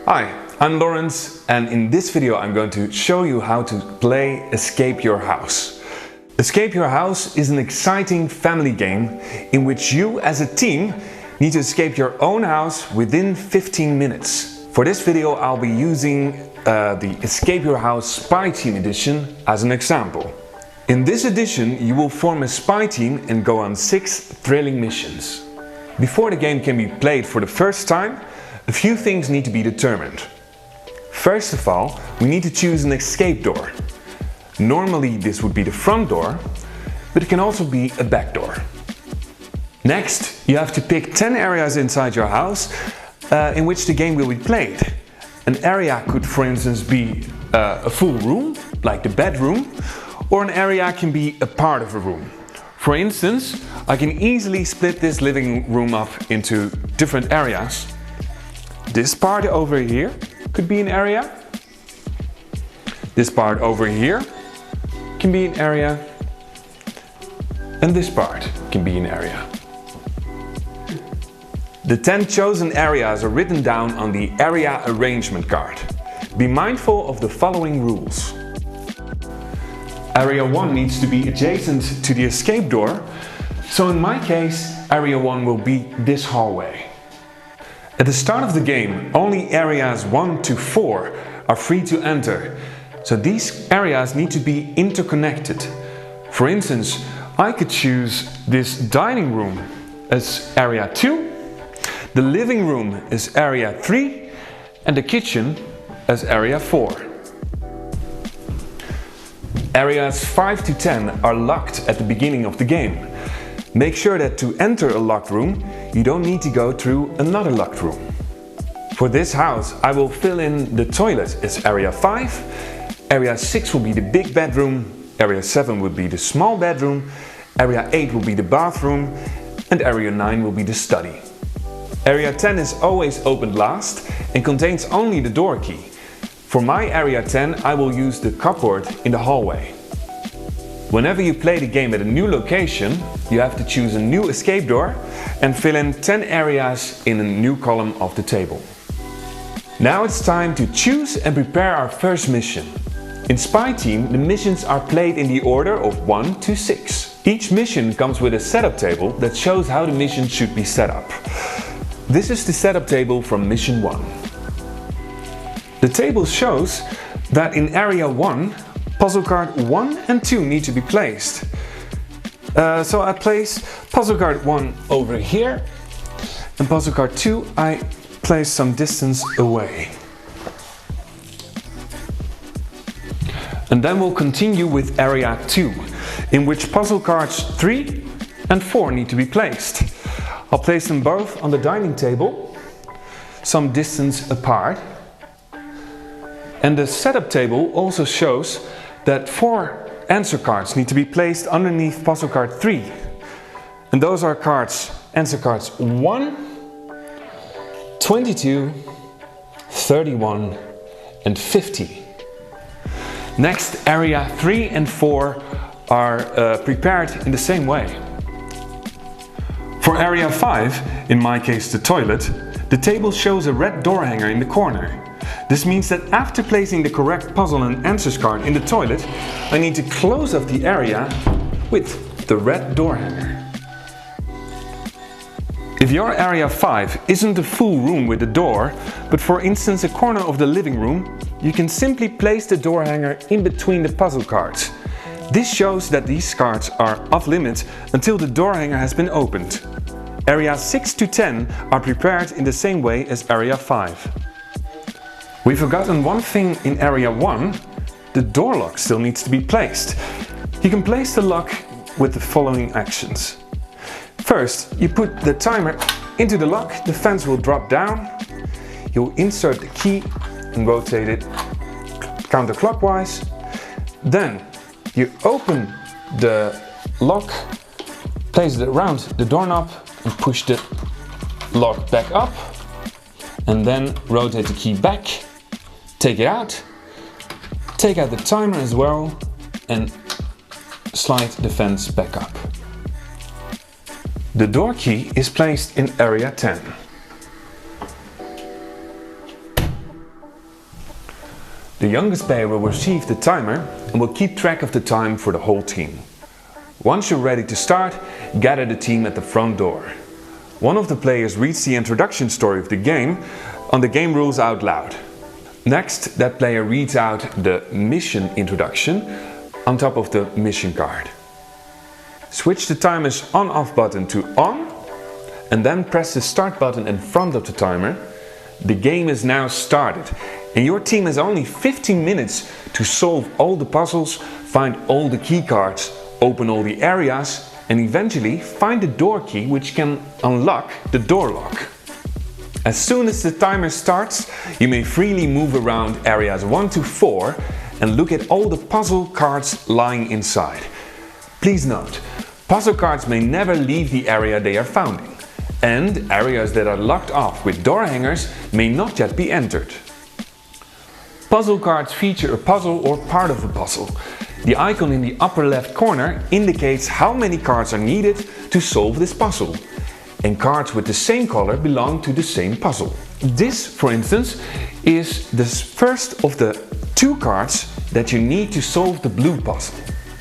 Hi, I'm Lawrence, and in this video I'm going to show you how to play Escape Your House. Escape Your House is an exciting family game in which you as a team need to escape your own house within 15 minutes. For this video I'll be using the Escape Your House Spy Team edition as an example. In this edition you will form a spy team and go on 6 thrilling missions. Before the game can be played for the first time, a few things need to be determined. First of all, we need to choose an escape door. Normally this would be the front door, but it can also be a back door. Next, you have to pick 10 areas inside your house in which the game will be played. An area could, for instance, be a full room, like the bedroom, or an area can be a part of a room. For instance, I can easily split this living room up into different areas. This part over here could be an area. This part over here can be an area. And this part can be an area. The 10 chosen areas are written down on the area arrangement card. Be mindful of the following rules. Area 1 needs to be adjacent to the escape door, so in my case, Area 1 will be this hallway. At the start of the game, only areas 1 to 4 are free to enter, so these areas need to be interconnected. For instance, I could choose this dining room as Area 2, the living room as Area 3, and the kitchen as Area 4. Areas 5 to 10 are locked at the beginning of the game. Make sure that to enter a locked room, you don't need to go through another locked room. For this house, I will fill in the toilet as Area 5, Area 6 will be the big bedroom, Area 7 will be the small bedroom, Area 8 will be the bathroom, and Area 9 will be the study. Area 10 is always opened last and contains only the door key. For my Area 10, I will use the cupboard in the hallway. Whenever you play the game at a new location, you have to choose a new escape door and fill in 10 areas in a new column of the table. Now it's time to choose and prepare our first mission. In Spy Team, the missions are played in the order of 1 to 6. Each mission comes with a setup table that shows how the mission should be set up. This is the setup table from Mission 1. The table shows that in Area 1, puzzle card 1 and 2 need to be placed. So I place puzzle card 1 over here, and puzzle card 2 I place some distance away. And then we'll continue with Area 2, in which puzzle cards 3 and 4 need to be placed. I'll place them both on the dining table, some distance apart. And the setup table also shows that 4 answer cards need to be placed underneath puzzle card 3. And those are answer cards 1, 22, 31 and 50. Next, Area 3 and 4 are prepared in the same way. For Area 5, in my case the toilet, the table shows a red door hanger in the corner. This means that after placing the correct puzzle and answers card in the toilet, I need to close off the area with the red door hanger. If your Area 5 isn't a full room with a door, but for instance a corner of the living room, you can simply place the door hanger in between the puzzle cards. This shows that these cards are off limits until the door hanger has been opened. Areas 6 to 10 are prepared in the same way as Area 5. We've forgotten one thing in Area 1, the door lock still needs to be placed. You can place the lock with the following actions. First, you put the timer into the lock, the fence will drop down, you'll insert the key and rotate it counterclockwise. Then you open the lock, place it around the doorknob and push the lock back up, and then rotate the key back. Take it out, take out the timer as well, and slide the fence back up. The door key is placed in Area 10. The youngest player will receive the timer and will keep track of the time for the whole team. Once you're ready to start, gather the team at the front door. One of the players reads the introduction story of the game on the game rules out loud. Next, that player reads out the mission introduction on top of the mission card. Switch the timer's on-off button to on and then press the start button in front of the timer. The game is now started and your team has only 15 minutes to solve all the puzzles, find all the key cards, open all the areas and eventually find the door key which can unlock the door lock. As soon as the timer starts, you may freely move around areas 1 to 4 and look at all the puzzle cards lying inside. Please note, puzzle cards may never leave the area they are found in, and areas that are locked off with door hangers may not yet be entered. Puzzle cards feature a puzzle or part of a puzzle. The icon in the upper left corner indicates how many cards are needed to solve this puzzle. And cards with the same color belong to the same puzzle. This, for instance, is the first of the 2 cards that you need to solve the blue puzzle.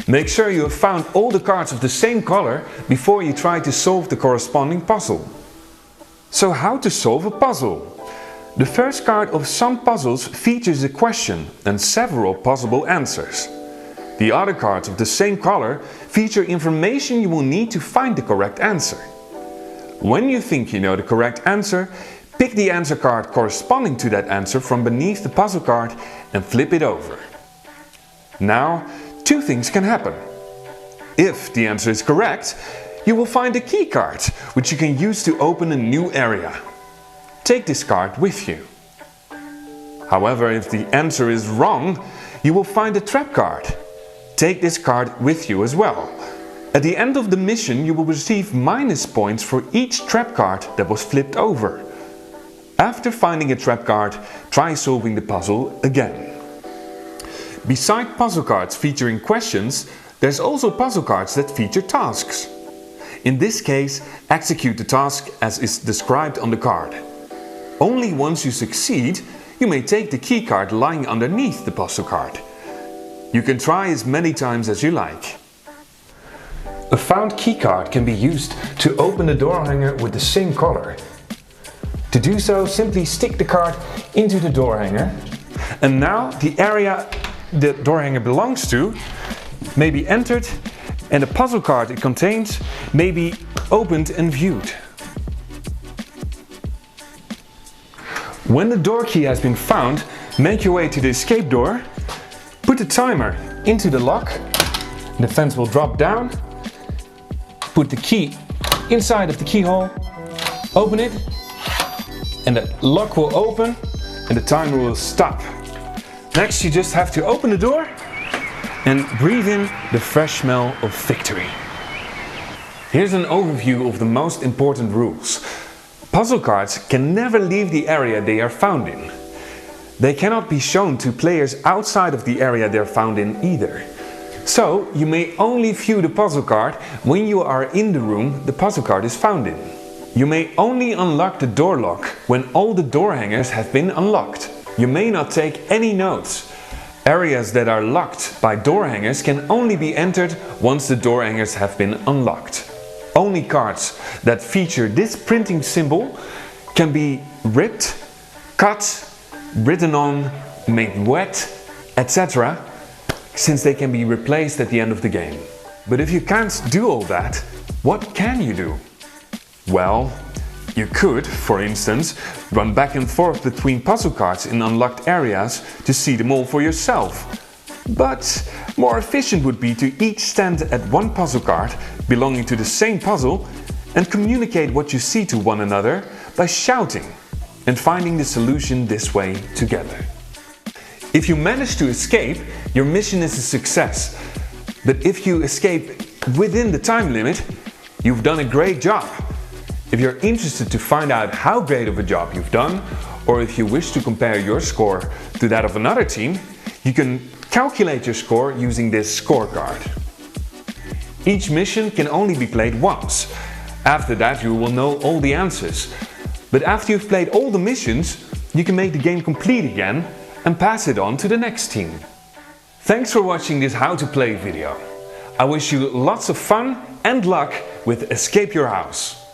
Make sure you have found all the cards of the same color before you try to solve the corresponding puzzle. So how to solve a puzzle? The first card of some puzzles features a question and several possible answers. The other cards of the same color feature information you will need to find the correct answer. When you think you know the correct answer, pick the answer card corresponding to that answer from beneath the puzzle card and flip it over. Now, 2 things can happen. If the answer is correct, you will find a key card, which you can use to open a new area. Take this card with you. However, if the answer is wrong, you will find a trap card. Take this card with you as well. At the end of the mission, you will receive minus points for each trap card that was flipped over. After finding a trap card, try solving the puzzle again. Beside puzzle cards featuring questions, there's also puzzle cards that feature tasks. In this case, execute the task as is described on the card. Only once you succeed, you may take the key card lying underneath the puzzle card. You can try as many times as you like. A found key card can be used to open the door hanger with the same color. To do so, simply stick the card into the door hanger. And now the area the door hanger belongs to may be entered and the puzzle card it contains may be opened and viewed. When the door key has been found, make your way to the escape door, put the timer into the lock, the fence will drop down, put the key inside of the keyhole, open it, and the lock will open and the timer will stop. Next you just have to open the door and breathe in the fresh smell of victory. Here's an overview of the most important rules. Puzzle cards can never leave the area they are found in. They cannot be shown to players outside of the area they're found in either. So you may only view the puzzle card when you are in the room the puzzle card is found in. You may only unlock the door lock when all the door hangers have been unlocked. You may not take any notes. Areas that are locked by door hangers can only be entered once the door hangers have been unlocked. Only cards that feature this printing symbol can be ripped, cut, written on, made wet, etc. since they can be replaced at the end of the game. But if you can't do all that, what can you do? Well, you could, for instance, run back and forth between puzzle cards in unlocked areas to see them all for yourself. But more efficient would be to each stand at one puzzle card belonging to the same puzzle and communicate what you see to one another by shouting and finding the solution this way together. If you manage to escape, your mission is a success. But if you escape within the time limit, you've done a great job. If you're interested to find out how great of a job you've done, or if you wish to compare your score to that of another team, you can calculate your score using this scorecard. Each mission can only be played once. After that you will know all the answers. But after you've played all the missions, you can make the game complete again and pass it on to the next team. Thanks for watching this how to play video. I wish you lots of fun and luck with Escape Your House.